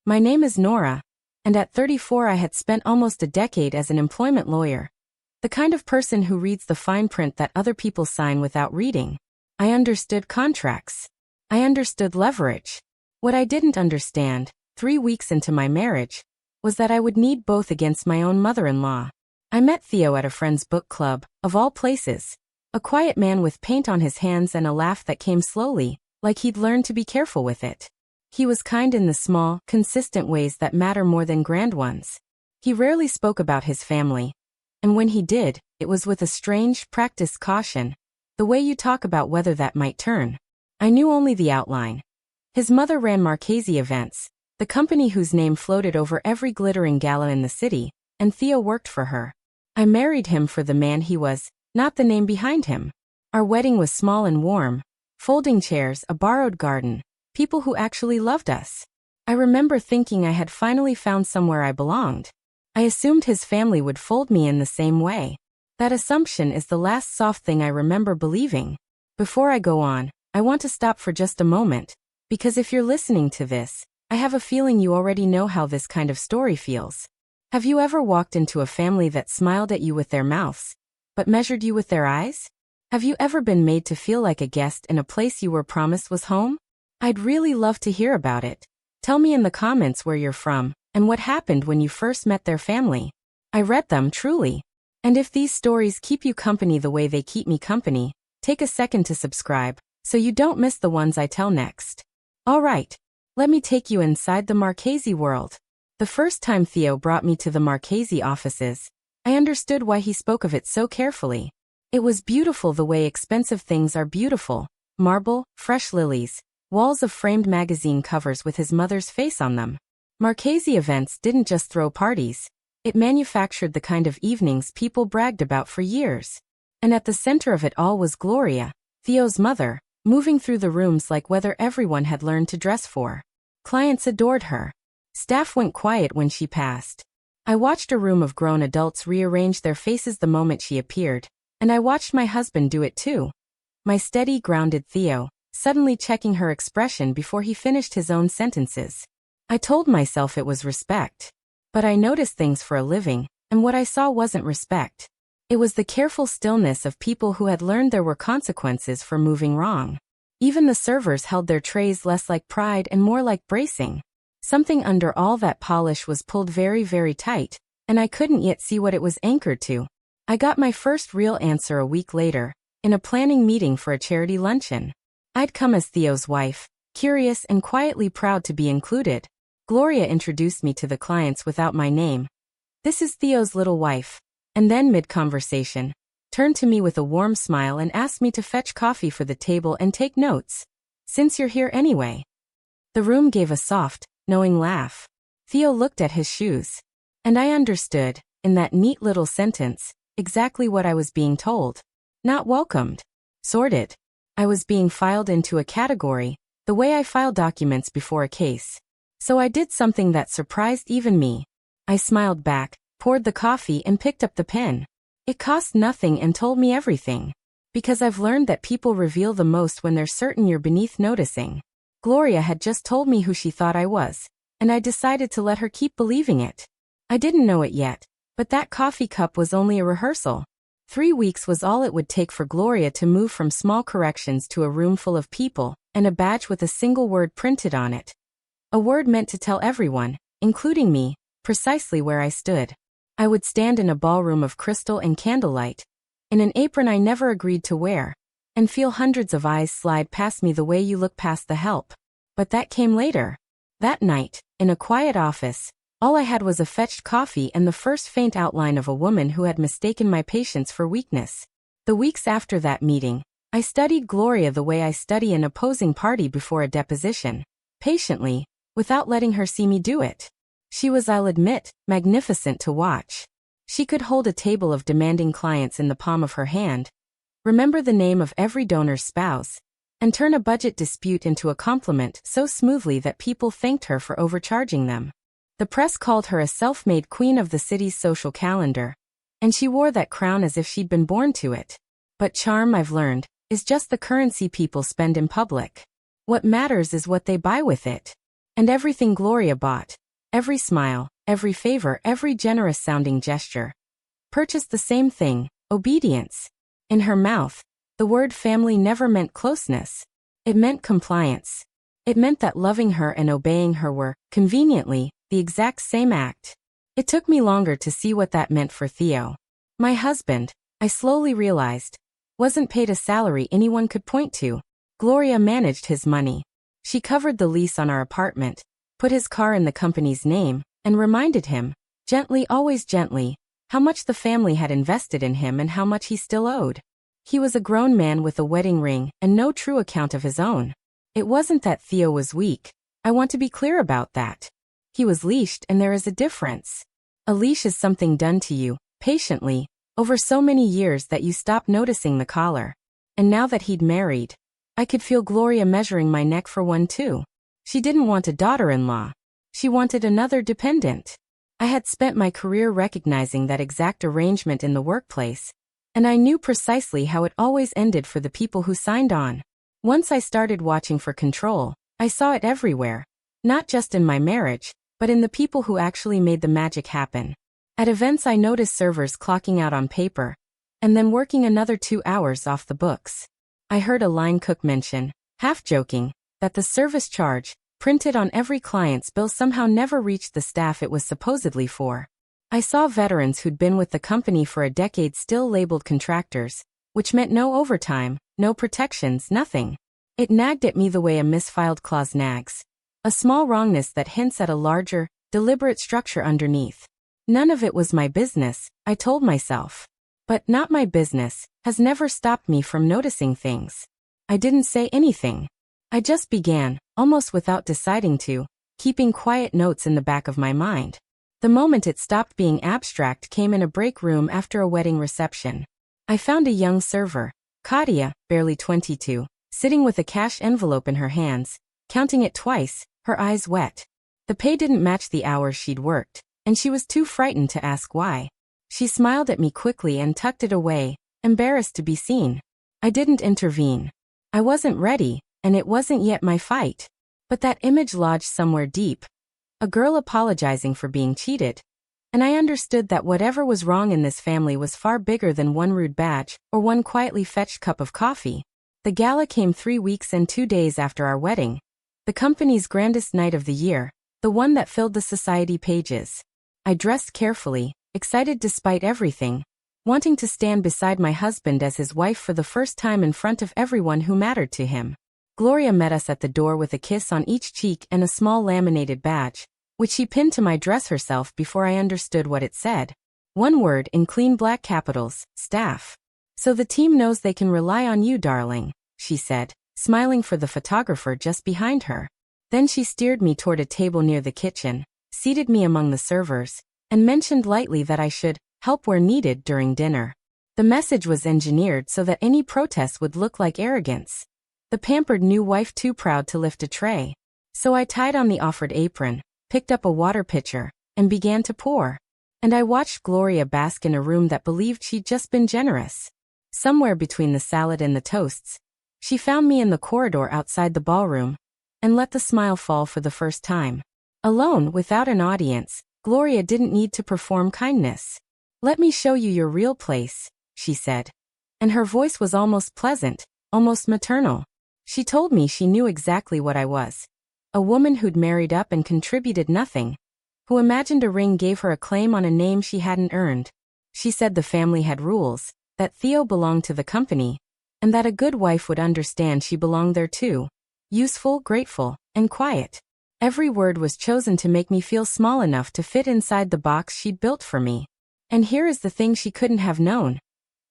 My name is Nora, and at 34 I had spent almost a decade as an employment lawyer. The kind of person who reads the fine print that other people sign without reading. I understood contracts. I understood leverage. What I didn't understand, 3 weeks into my marriage, was that I would need both against my own mother-in-law. I met Theo at a friend's book club, of all places. A quiet man with paint on his hands and a laugh that came slowly, like he'd learned to be careful with it. He was kind in the small, consistent ways that matter more than grand ones. He rarely spoke about his family. And when he did, it was with a strange, practiced caution. The way you talk about whether that might turn. I knew only the outline. His mother ran Marchesi Events, the company whose name floated over every glittering gala in the city, and Theo worked for her. I married him for the man he was, not the name behind him. Our wedding was small and warm. Folding chairs, a borrowed garden. People who actually loved us. I remember thinking I had finally found somewhere I belonged. I assumed his family would fold me in the same way. That assumption is the last soft thing I remember believing. Before I go on, I want to stop for just a moment, because if you're listening to this, I have a feeling you already know how this kind of story feels. Have you ever walked into a family that smiled at you with their mouths, but measured you with their eyes? Have you ever been made to feel like a guest in a place you were promised was home? I'd really love to hear about it. Tell me in the comments where you're from, and what happened when you first met their family. I read them, truly. And if these stories keep you company the way they keep me company, take a second to subscribe, so you don't miss the ones I tell next. Alright, let me take you inside the Marchesi world. The first time Theo brought me to the Marchesi offices, I understood why he spoke of it so carefully. It was beautiful the way expensive things are beautiful. Marble, fresh lilies, walls of framed magazine covers with his mother's face on them. Marchesi Events didn't just throw parties. It manufactured the kind of evenings people bragged about for years. And at the center of it all was Gloria, Theo's mother, moving through the rooms like whether everyone had learned to dress for. Clients adored her. Staff went quiet when she passed. I watched a room of grown adults rearrange their faces the moment she appeared, and I watched my husband do it too. My steady, grounded Theo, suddenly checking her expression before he finished his own sentences. I told myself it was respect. But I noticed things for a living, and what I saw wasn't respect. It was the careful stillness of people who had learned there were consequences for moving wrong. Even the servers held their trays less like pride and more like bracing. Something under all that polish was pulled very, very tight, and I couldn't yet see what it was anchored to. I got my first real answer a week later, in a planning meeting for a charity luncheon. I'd come as Theo's wife, curious and quietly proud to be included. Gloria introduced me to the clients without my name. This is Theo's little wife. And then mid-conversation, turned to me with a warm smile and asked me to fetch coffee for the table and take notes. Since you're here anyway. The room gave a soft, knowing laugh. Theo looked at his shoes. And I understood, in that neat little sentence, exactly what I was being told. Not welcomed. Sorted. I was being filed into a category, the way I file documents before a case. So I did something that surprised even me. I smiled back, poured the coffee and picked up the pen. It cost nothing and told me everything. Because I've learned that people reveal the most when they're certain you're beneath noticing. Gloria had just told me who she thought I was, and I decided to let her keep believing it. I didn't know it yet, but that coffee cup was only a rehearsal. 3 weeks was all it would take for Gloria to move from small corrections to a room full of people, and a badge with a single word printed on it. A word meant to tell everyone, including me, precisely where I stood. I would stand in a ballroom of crystal and candlelight, in an apron I never agreed to wear, and feel hundreds of eyes slide past me the way you look past the help. But that came later. That night, in a quiet office, all I had was a fetched coffee and the first faint outline of a woman who had mistaken my patience for weakness. The weeks after that meeting, I studied Gloria the way I study an opposing party before a deposition, patiently, without letting her see me do it. She was, I'll admit, magnificent to watch. She could hold a table of demanding clients in the palm of her hand, remember the name of every donor's spouse, and turn a budget dispute into a compliment so smoothly that people thanked her for overcharging them. The press called her a self-made queen of the city's social calendar, and she wore that crown as if she'd been born to it. But charm, I've learned, is just the currency people spend in public. What matters is what they buy with it. And everything Gloria bought, every smile, every favor, every generous-sounding gesture, purchased the same thing, obedience. In her mouth, the word family never meant closeness. It meant compliance. It meant that loving her and obeying her were, conveniently, the exact same act. It took me longer to see what that meant for Theo. My husband, I slowly realized, wasn't paid a salary anyone could point to. Gloria managed his money. She covered the lease on our apartment, put his car in the company's name, and reminded him, gently, always gently, how much the family had invested in him and how much he still owed. He was a grown man with a wedding ring and no true account of his own. It wasn't that Theo was weak. I want to be clear about that. He was leashed, and there is a difference. A leash is something done to you, patiently, over so many years that you stop noticing the collar. And now that he'd married, I could feel Gloria measuring my neck for one too. She didn't want a daughter-in-law. She wanted another dependent. I had spent my career recognizing that exact arrangement in the workplace, and I knew precisely how it always ended for the people who signed on. Once I started watching for control, I saw it everywhere, not just in my marriage, but in the people who actually made the magic happen. At events I noticed servers clocking out on paper, and then working another 2 hours off the books. I heard a line cook mention, half joking, that the service charge, printed on every client's bill, somehow never reached the staff it was supposedly for. I saw veterans who'd been with the company for a decade still labeled contractors, which meant no overtime, no protections, nothing. It nagged at me the way a misfiled clause nags. A small wrongness that hints at a larger, deliberate structure underneath. None of it was my business, I told myself. But not my business has never stopped me from noticing things. I didn't say anything. I just began, almost without deciding to, keeping quiet notes in the back of my mind. The moment it stopped being abstract came in a break room after a wedding reception. I found a young server, Katia, barely 22, sitting with a cash envelope in her hands, counting it twice, her eyes wet. The pay didn't match the hours she'd worked, and she was too frightened to ask why. She smiled at me quickly and tucked it away, embarrassed to be seen. I didn't intervene. I wasn't ready, and it wasn't yet my fight. But that image lodged somewhere deep. A girl apologizing for being cheated. And I understood that whatever was wrong in this family was far bigger than one rude badge or one quietly fetched cup of coffee. The gala came 3 weeks and 2 days after our wedding. The company's grandest night of the year, the one that filled the society pages. I dressed carefully, excited despite everything, wanting to stand beside my husband as his wife for the first time in front of everyone who mattered to him. Gloria met us at the door with a kiss on each cheek and a small laminated badge, which she pinned to my dress herself before I understood what it said. One word in clean black capitals, staff. So the team knows they can rely on you, darling, she said, smiling for the photographer just behind her. Then she steered me toward a table near the kitchen, seated me among the servers, and mentioned lightly that I should help where needed during dinner. The message was engineered so that any protest would look like arrogance. The pampered new wife too proud to lift a tray. So I tied on the offered apron, picked up a water pitcher, and began to pour. And I watched Gloria bask in a room that believed she'd just been generous. Somewhere between the salad and the toasts, she found me in the corridor outside the ballroom, and let the smile fall for the first time. Alone, without an audience, Gloria didn't need to perform kindness. "Let me show you your real place," she said. And her voice was almost pleasant, almost maternal. She told me she knew exactly what I was. A woman who'd married up and contributed nothing, who imagined a ring gave her a claim on a name she hadn't earned. She said the family had rules, that Theo belonged to the company, and that a good wife would understand she belonged there too. Useful, grateful, and quiet. Every word was chosen to make me feel small enough to fit inside the box she'd built for me. And here is the thing she couldn't have known.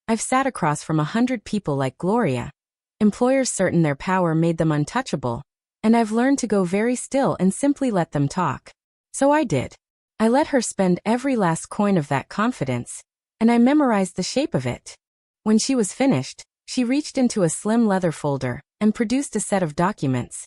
I've sat across from 100 people like Gloria, employers certain their power made them untouchable, and I've learned to go very still and simply let them talk. So I did. I let her spend every last coin of that confidence, and I memorized the shape of it. When she was finished, she reached into a slim leather folder and produced a set of documents,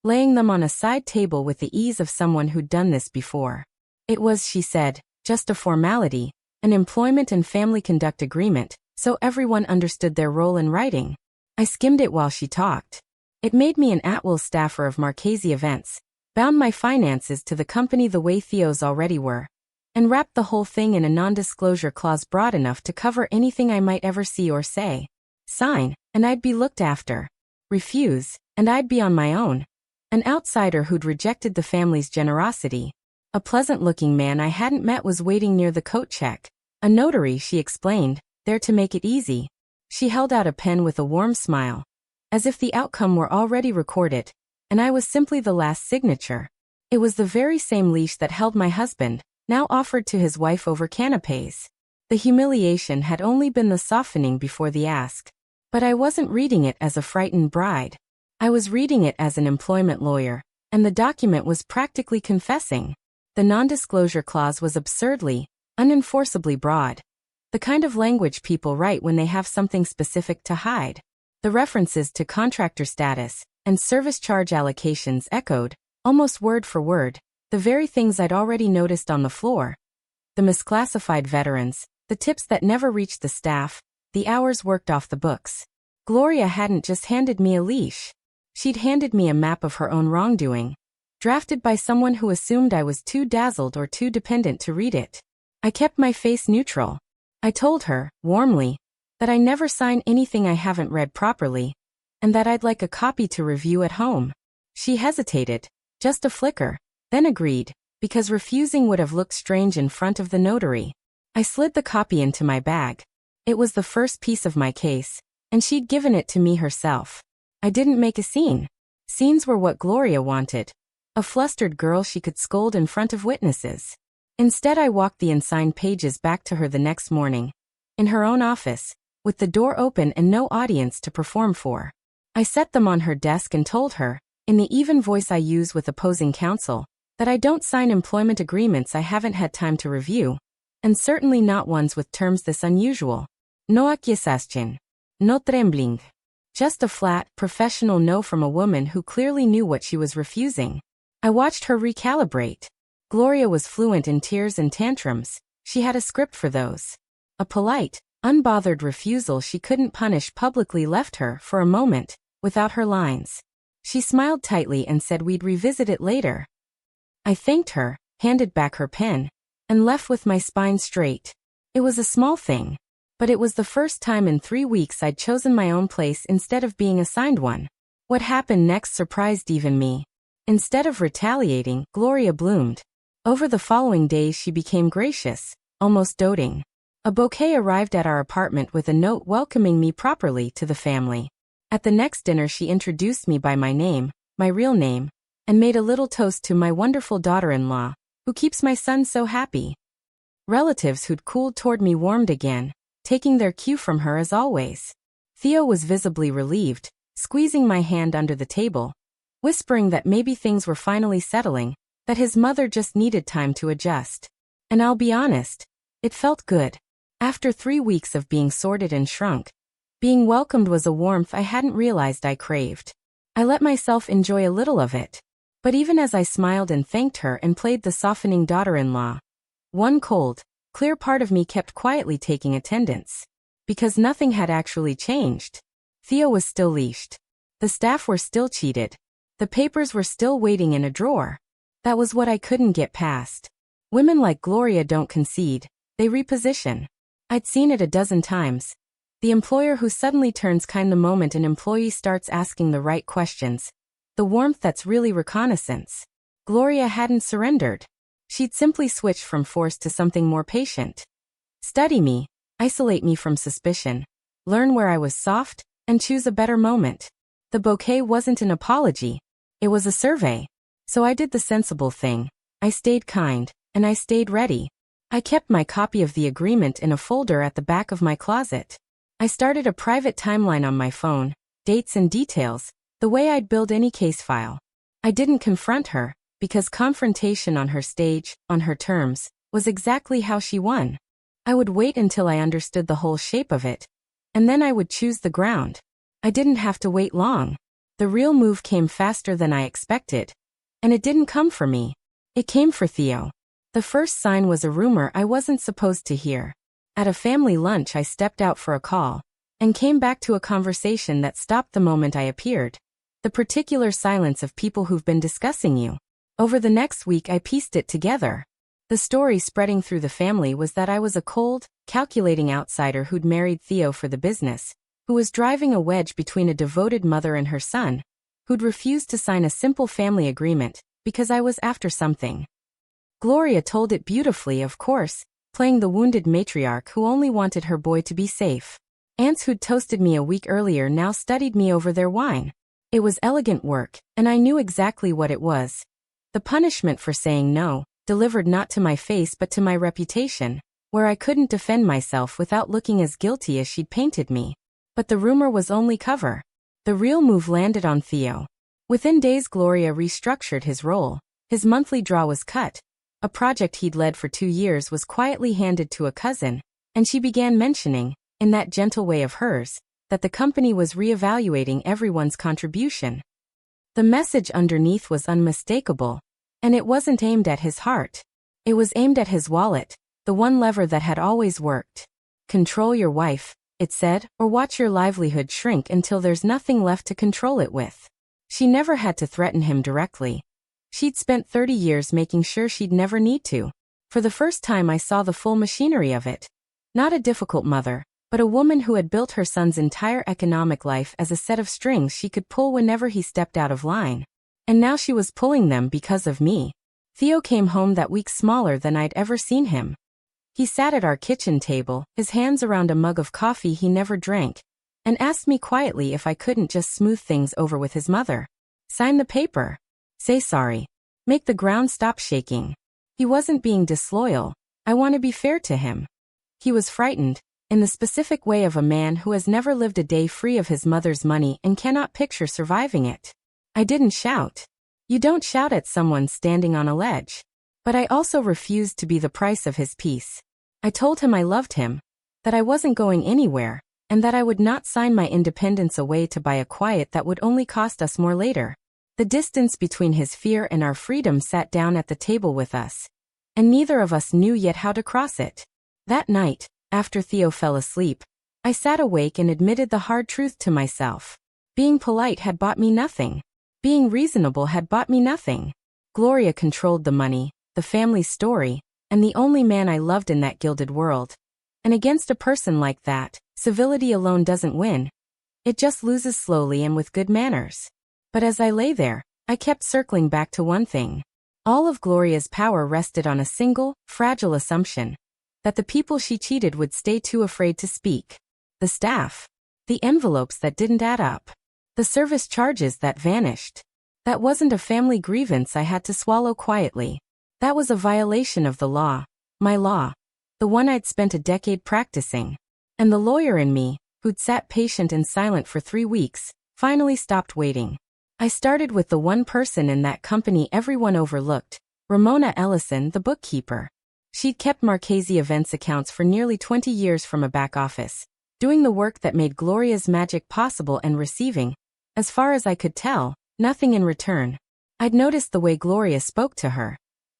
laying them on a side table with the ease of someone who'd done this before. It was, she said, just a formality, an employment and family conduct agreement, so everyone understood their role in writing. I skimmed it while she talked. It made me an at-will staffer of Marchese events, bound my finances to the company the way Theo's already were, and wrapped the whole thing in a non-disclosure clause broad enough to cover anything I might ever see or say. Sign, and I'd be looked after. Refuse, and I'd be on my own. An outsider who'd rejected the family's generosity. A pleasant-looking man I hadn't met was waiting near the coat check. A notary, she explained, there to make it easy. She held out a pen with a warm smile, as if the outcome were already recorded, and I was simply the last signature. It was the very same leash that held my husband, now offered to his wife over canapés. The humiliation had only been the softening before the ask. But I wasn't reading it as a frightened bride. I was reading it as an employment lawyer, and the document was practically confessing. The non-disclosure clause was absurdly, unenforceably broad. The kind of language people write when they have something specific to hide. The references to contractor status and service charge allocations echoed, almost word for word, the very things I'd already noticed on the floor. The misclassified veterans, the tips that never reached the staff, the hours worked off the books. Gloria hadn't just handed me a leash. She'd handed me a map of her own wrongdoing, drafted by someone who assumed I was too dazzled or too dependent to read it. I kept my face neutral. I told her, warmly, that I never sign anything I haven't read properly, and that I'd like a copy to review at home. She hesitated, just a flicker, then agreed, because refusing would have looked strange in front of the notary. I slid the copy into my bag. It was the first piece of my case, and she'd given it to me herself. I didn't make a scene. Scenes were what Gloria wanted. A flustered girl she could scold in front of witnesses. Instead, I walked the unsigned pages back to her the next morning, in her own office, with the door open and no audience to perform for. I set them on her desk and told her, in the even voice I use with opposing counsel, that I don't sign employment agreements I haven't had time to review, and certainly not ones with terms this unusual. No acquiescence. No trembling. Just a flat, professional no from a woman who clearly knew what she was refusing. I watched her recalibrate. Gloria was fluent in tears and tantrums. She had a script for those. A polite, unbothered refusal she couldn't punish publicly left her, for a moment, without her lines. She smiled tightly and said we'd revisit it later. I thanked her, handed back her pen, and left with my spine straight. It was a small thing, but it was the first time in 3 weeks I'd chosen my own place instead of being assigned one. What happened next surprised even me. Instead of retaliating, Gloria bloomed. Over the following days she became gracious, almost doting. A bouquet arrived at our apartment with a note welcoming me properly to the family. At the next dinner she introduced me by my name, my real name, and made a little toast to my wonderful daughter-in-law, who keeps my son so happy. Relatives who'd cooled toward me warmed again, taking their cue from her as always. Theo was visibly relieved, squeezing my hand under the table, whispering that maybe things were finally settling, that his mother just needed time to adjust. And I'll be honest, it felt good. After 3 weeks of being sorted and shrunk, being welcomed was a warmth I hadn't realized I craved. I let myself enjoy a little of it. But even as I smiled and thanked her and played the softening daughter-in-law, one cold, clear part of me kept quietly taking attendance. Because nothing had actually changed. Theo was still leashed. The staff were still cheated. The papers were still waiting in a drawer. That was what I couldn't get past. Women like Gloria don't concede, they reposition. I'd seen it a dozen times. The employer who suddenly turns kind the moment an employee starts asking the right questions. The warmth that's really reconnaissance. Gloria hadn't surrendered. She'd simply switched from force to something more patient. Study me, isolate me from suspicion, learn where I was soft, and choose a better moment. The bouquet wasn't an apology. It was a survey. So I did the sensible thing. I stayed kind, and I stayed ready. I kept my copy of the agreement in a folder at the back of my closet. I started a private timeline on my phone, dates and details, the way I'd build any case file. I didn't confront her, because confrontation on her stage, on her terms, was exactly how she won. I would wait until I understood the whole shape of it, and then I would choose the ground. I didn't have to wait long. The real move came faster than I expected. And it didn't come for me. It came for Theo. The first sign was a rumor I wasn't supposed to hear. At a family lunch I stepped out for a call, and came back to a conversation that stopped the moment I appeared. The particular silence of people who've been discussing you. Over the next week I pieced it together. The story spreading through the family was that I was a cold, calculating outsider who'd married Theo for the business, who was driving a wedge between a devoted mother and her son, who'd refused to sign a simple family agreement because I was after something. Gloria told it beautifully, of course, playing the wounded matriarch who only wanted her boy to be safe. Aunts who'd toasted me a week earlier now studied me over their wine. It was elegant work, and I knew exactly what it was. The punishment for saying no, delivered not to my face but to my reputation, where I couldn't defend myself without looking as guilty as she'd painted me. But the rumor was only cover. The real move landed on Theo. Within days Gloria restructured his role. His monthly draw was cut. A project he'd led for 2 years was quietly handed to a cousin, and she began mentioning, in that gentle way of hers, that the company was reevaluating everyone's contribution. The message underneath was unmistakable, and it wasn't aimed at his heart. It was aimed at his wallet, the one lever that had always worked. Control your wife, it said, or watch your livelihood shrink until there's nothing left to control it with. She never had to threaten him directly. She'd spent 30 years making sure she'd never need to. For the first time I saw the full machinery of it. Not a difficult mother, but a woman who had built her son's entire economic life as a set of strings she could pull whenever he stepped out of line. And now she was pulling them because of me. Theo came home that week smaller than I'd ever seen him. He sat at our kitchen table, his hands around a mug of coffee he never drank, and asked me quietly if I couldn't just smooth things over with his mother. Sign the paper. Say sorry. Make the ground stop shaking. He wasn't being disloyal. I want to be fair to him. He was frightened, in the specific way of a man who has never lived a day free of his mother's money and cannot picture surviving it. I didn't shout. You don't shout at someone standing on a ledge. But I also refused to be the price of his peace. I told him I loved him, that I wasn't going anywhere, and that I would not sign my independence away to buy a quiet that would only cost us more later. The distance between his fear and our freedom sat down at the table with us, and neither of us knew yet how to cross it. That night, after Theo fell asleep, I sat awake and admitted the hard truth to myself. Being polite had bought me nothing. Being reasonable had bought me nothing. Gloria controlled the money, the family story, and the only man I loved in that gilded world. And against a person like that, civility alone doesn't win. It just loses slowly and with good manners. But as I lay there, I kept circling back to one thing. All of Gloria's power rested on a single, fragile assumption. That the people she cheated would stay too afraid to speak. The staff. The envelopes that didn't add up. The service charges that vanished. That wasn't a family grievance I had to swallow quietly. That was a violation of the law. My law. The one I'd spent a decade practicing. And the lawyer in me, who'd sat patient and silent for 3 weeks, finally stopped waiting. I started with the one person in that company everyone overlooked, Ramona Ellison, the bookkeeper. She'd kept Marchese events accounts for nearly 20 years from a back office, doing the work that made Gloria's magic possible and receiving, as far as I could tell, nothing in return. I'd noticed the way Gloria spoke to her.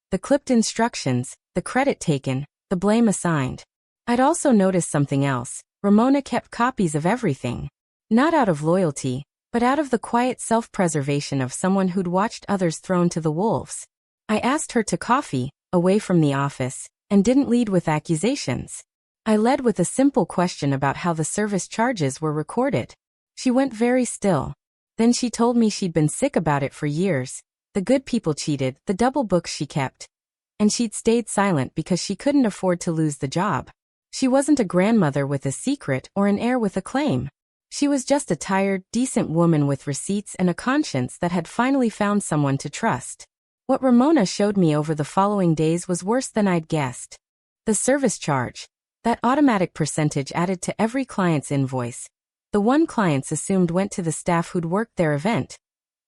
The clipped instructions, the credit taken, the blame assigned. I'd also noticed something else. Ramona kept copies of everything. Not out of loyalty, but out of the quiet self-preservation of someone who'd watched others thrown to the wolves. I asked her to coffee, away from the office, and didn't lead with accusations. I led with a simple question about how the service charges were recorded. She went very still. Then she told me she'd been sick about it for years. The good people cheated, the double books she kept. And she'd stayed silent because she couldn't afford to lose the job. She wasn't a grandmother with a secret or an heir with a claim. She was just a tired, decent woman with receipts and a conscience that had finally found someone to trust. What Ramona showed me over the following days was worse than I'd guessed. The service charge, that automatic percentage added to every client's invoice, the one clients assumed went to the staff who'd worked their event,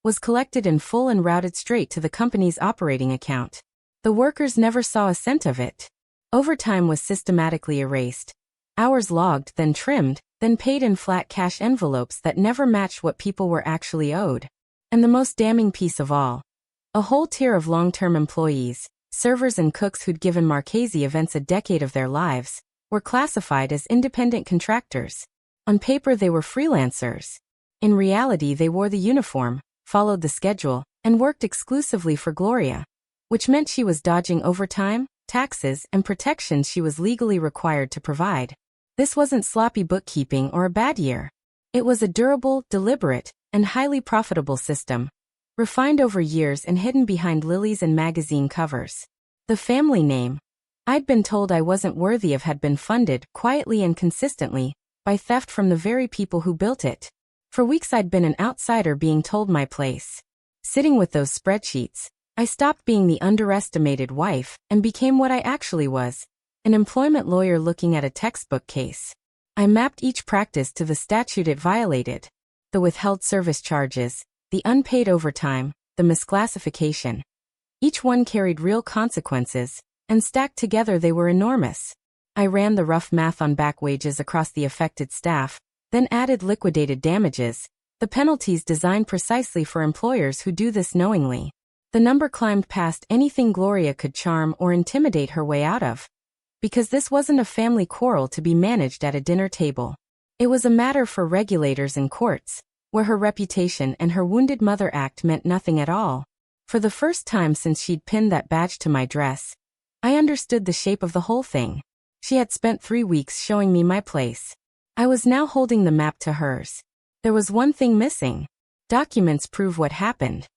was collected in full and routed straight to the company's operating account. The workers never saw a cent of it. Overtime was systematically erased. Hours logged, then trimmed, then paid in flat cash envelopes that never matched what people were actually owed. And the most damning piece of all, a whole tier of long-term employees, servers and cooks who'd given Marchese events a decade of their lives, were classified as independent contractors. On paper they were freelancers. In reality they wore the uniform, followed the schedule, and worked exclusively for Gloria. which meant she was dodging overtime, taxes, and protections she was legally required to provide. This wasn't sloppy bookkeeping or a bad year. It was a durable, deliberate, and highly profitable system, refined over years and hidden behind lilies and magazine covers. The family name I'd been told I wasn't worthy of had been funded, quietly and consistently, by theft from the very people who built it. For weeks I'd been an outsider being told my place. Sitting with those spreadsheets, I stopped being the underestimated wife and became what I actually was, an employment lawyer looking at a textbook case. I mapped each practice to the statute it violated. The withheld service charges, the unpaid overtime, the misclassification. Each one carried real consequences, and stacked together they were enormous. I ran the rough math on back wages across the affected staff, then added liquidated damages, the penalties designed precisely for employers who do this knowingly. The number climbed past anything Gloria could charm or intimidate her way out of. Because this wasn't a family quarrel to be managed at a dinner table. It was a matter for regulators and courts, where her reputation and her wounded mother act meant nothing at all. For the first time since she'd pinned that badge to my dress, I understood the shape of the whole thing. She had spent 3 weeks showing me my place. I was now holding the map to hers. There was one thing missing. Documents prove what happened.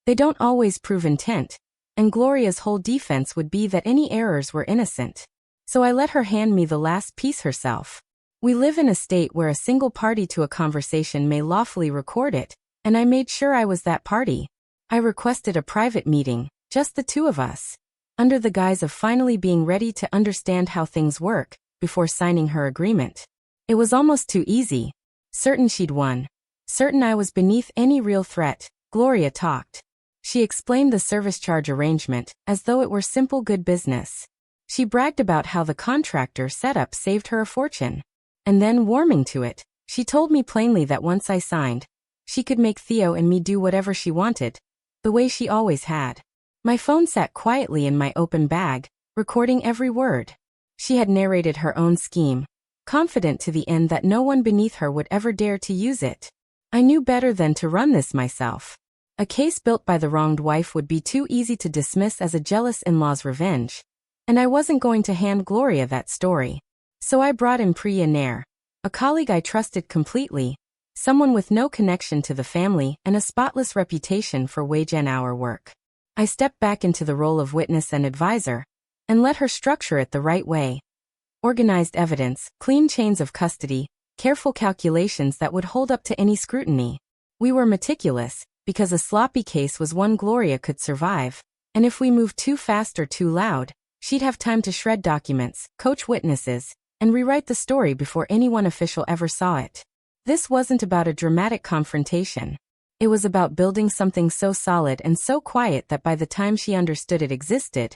They don't always prove intent, and Gloria's whole defense would be that any errors were innocent. So I let her hand me the last piece herself. We live in a state where a single party to a conversation may lawfully record it, and I made sure I was that party. I requested a private meeting, just the two of us, under the guise of finally being ready to understand how things work, before signing her agreement. It was almost too easy. Certain she'd won. Certain I was beneath any real threat, Gloria talked. She explained the service charge arrangement, as though it were simple good business. She bragged about how the contractor setup saved her a fortune. And then, warming to it, she told me plainly that once I signed, she could make Theo and me do whatever she wanted, the way she always had. My phone sat quietly in my open bag, recording every word. She had narrated her own scheme, confident to the end that no one beneath her would ever dare to use it. I knew better than to run this myself. A case built by the wronged wife would be too easy to dismiss as a jealous in-law's revenge, and I wasn't going to hand Gloria that story. So I brought in Priya Nair, a colleague I trusted completely, someone with no connection to the family and a spotless reputation for wage and hour work. I stepped back into the role of witness and advisor, and let her structure it the right way. Organized evidence, clean chains of custody, careful calculations that would hold up to any scrutiny. We were meticulous, because a sloppy case was one Gloria could survive, and if we moved too fast or too loud, she'd have time to shred documents, coach witnesses, and rewrite the story before anyone official ever saw it. This wasn't about a dramatic confrontation. It was about building something so solid and so quiet that by the time she understood it existed,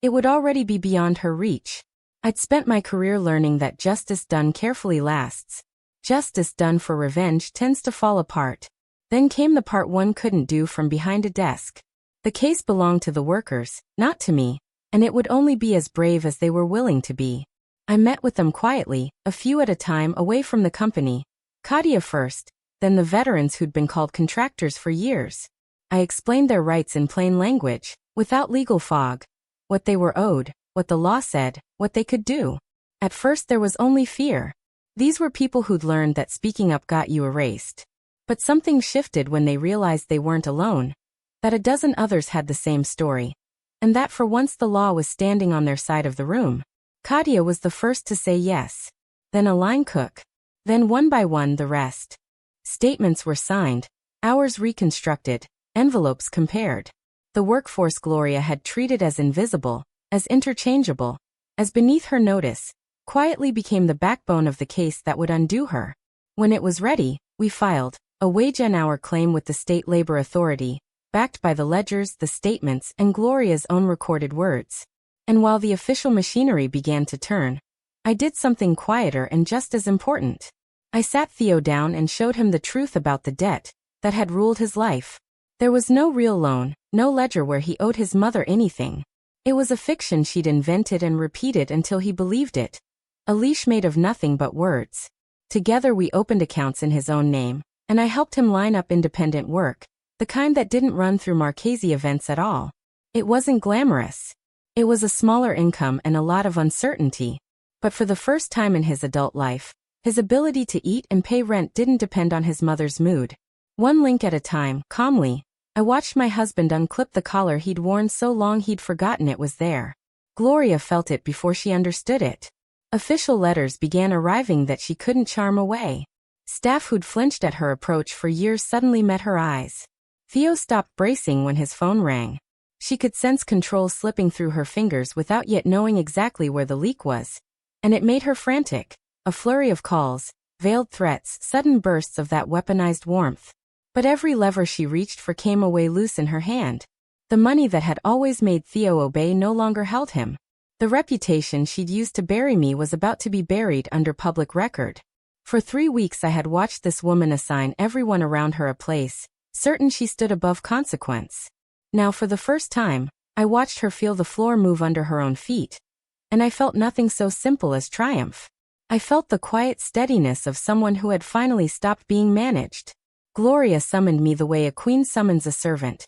it would already be beyond her reach. I'd spent my career learning that justice done carefully lasts. Justice done for revenge tends to fall apart. Then came the part one couldn't do from behind a desk. The case belonged to the workers, not to me, and it would only be as brave as they were willing to be. I met with them quietly, a few at a time away from the company. Katia first, then the veterans who'd been called contractors for years. I explained their rights in plain language, without legal fog. What they were owed, what the law said, what they could do. At first there was only fear. These were people who'd learned that speaking up got you erased. But something shifted when they realized they weren't alone, that a dozen others had the same story, and that for once the law was standing on their side of the room. Katia was the first to say yes. Then a line cook. Then one by one the rest. Statements were signed, hours reconstructed, envelopes compared. The workforce Gloria had treated as invisible, as interchangeable, as beneath her notice, quietly became the backbone of the case that would undo her. When it was ready, we filed a wage and hour claim with the State Labor Authority, backed by the ledgers, the statements, and Gloria's own recorded words. And while the official machinery began to turn, I did something quieter and just as important. I sat Theo down and showed him the truth about the debt that had ruled his life. There was no real loan, no ledger where he owed his mother anything. It was a fiction she'd invented and repeated until he believed it. A leash made of nothing but words. Together we opened accounts in his own name, and I helped him line up independent work, the kind that didn't run through Marchese events at all. It wasn't glamorous. It was a smaller income and a lot of uncertainty. But for the first time in his adult life, his ability to eat and pay rent didn't depend on his mother's mood. One link at a time, calmly, I watched my husband unclip the collar he'd worn so long he'd forgotten it was there. Gloria felt it before she understood it. Official letters began arriving that she couldn't charm away. Staff who'd flinched at her approach for years suddenly met her eyes. Theo stopped bracing when his phone rang. She could sense control slipping through her fingers without yet knowing exactly where the leak was. And it made her frantic. A flurry of calls, veiled threats, sudden bursts of that weaponized warmth. But every lever she reached for came away loose in her hand. The money that had always made Theo obey no longer held him. The reputation she'd used to bury me was about to be buried under public record. For 3 weeks I had watched this woman assign everyone around her a place, certain she stood above consequence. Now for the first time, I watched her feel the floor move under her own feet. And I felt nothing so simple as triumph. I felt the quiet steadiness of someone who had finally stopped being managed. Gloria summoned me the way a queen summons a servant.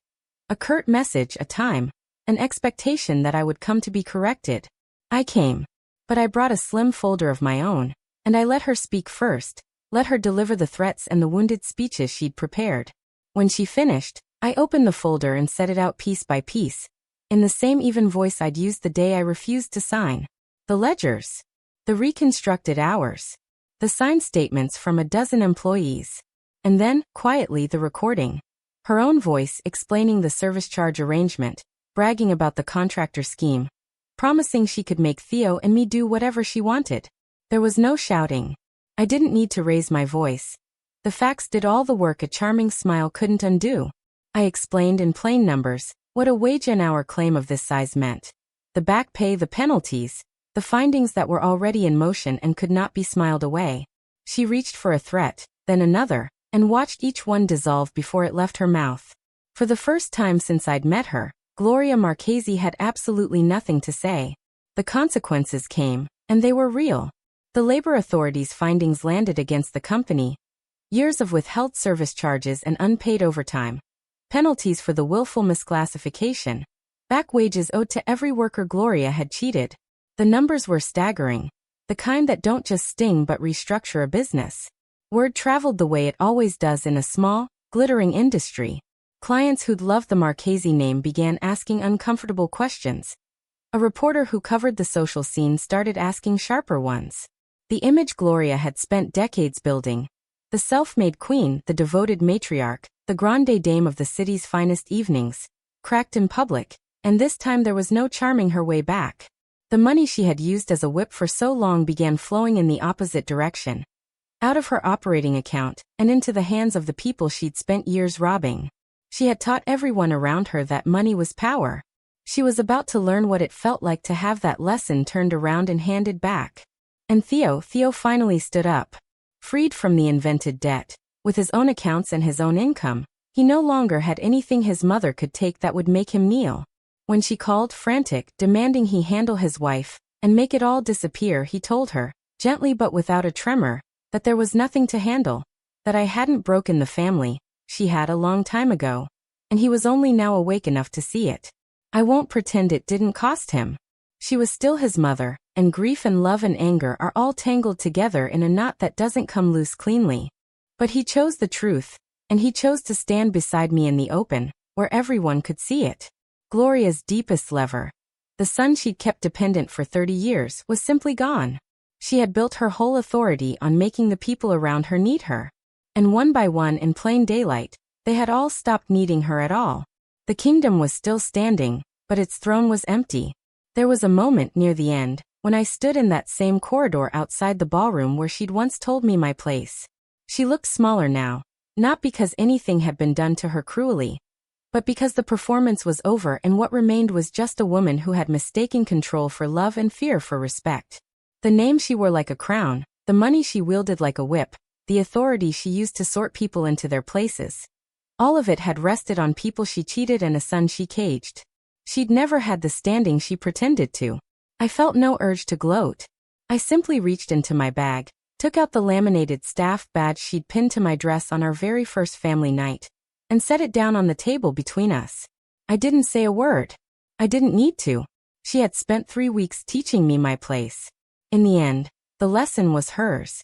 A curt message, a time, an expectation that I would come to be corrected. I came. But I brought a slim folder of my own, and I let her speak first, let her deliver the threats and the wounded speeches she'd prepared. When she finished, I opened the folder and set it out piece by piece, in the same even voice I'd used the day I refused to sign. The ledgers. The reconstructed hours. The signed statements from a dozen employees. And then, quietly, the recording. Her own voice explaining the service charge arrangement, bragging about the contractor scheme, promising she could make Theo and me do whatever she wanted. There was no shouting. I didn't need to raise my voice. The facts did all the work a charming smile couldn't undo. I explained in plain numbers what a wage an hour claim of this size meant. The back pay, the penalties, the findings that were already in motion and could not be smiled away. She reached for a threat, then another, and watched each one dissolve before it left her mouth. For the first time since I'd met her, Gloria Marchese had absolutely nothing to say. The consequences came, and they were real. The labor authorities' findings landed against the company. Years of withheld service charges and unpaid overtime. Penalties for the willful misclassification. Back wages owed to every worker Gloria had cheated. The numbers were staggering. The kind that don't just sting but restructure a business. Word traveled the way it always does in a small, glittering industry. Clients who'd loved the Marchese name began asking uncomfortable questions. A reporter who covered the social scene started asking sharper ones. The image Gloria had spent decades building. The self-made queen, the devoted matriarch, the grande dame of the city's finest evenings, cracked in public, and this time there was no charming her way back. The money she had used as a whip for so long began flowing in the opposite direction. Out of her operating account, and into the hands of the people she'd spent years robbing. She had taught everyone around her that money was power. She was about to learn what it felt like to have that lesson turned around and handed back. And Theo finally stood up. Freed from the invented debt, with his own accounts and his own income, he no longer had anything his mother could take that would make him kneel. When she called, frantic, demanding he handle his wife, and make it all disappear, he told her, gently but without a tremor, that there was nothing to handle, that I hadn't broken the family, she had a long time ago, and he was only now awake enough to see it. I won't pretend it didn't cost him. She was still his mother, and grief and love and anger are all tangled together in a knot that doesn't come loose cleanly. But he chose the truth, and he chose to stand beside me in the open, where everyone could see it. Gloria's deepest lever, the son she'd kept dependent for 30 years, was simply gone. She had built her whole authority on making the people around her need her. And one by one, in plain daylight, they had all stopped needing her at all. The kingdom was still standing, but its throne was empty. There was a moment near the end, when I stood in that same corridor outside the ballroom where she'd once told me my place. She looked smaller now, not because anything had been done to her cruelly, but because the performance was over and what remained was just a woman who had mistaken control for love and fear for respect. The name she wore like a crown, the money she wielded like a whip, the authority she used to sort people into their places. All of it had rested on people she cheated and a son she caged. She'd never had the standing she pretended to. I felt no urge to gloat. I simply reached into my bag, took out the laminated staff badge she'd pinned to my dress on our very first family night, and set it down on the table between us. I didn't say a word. I didn't need to. She had spent 3 weeks teaching me my place. In the end, the lesson was hers.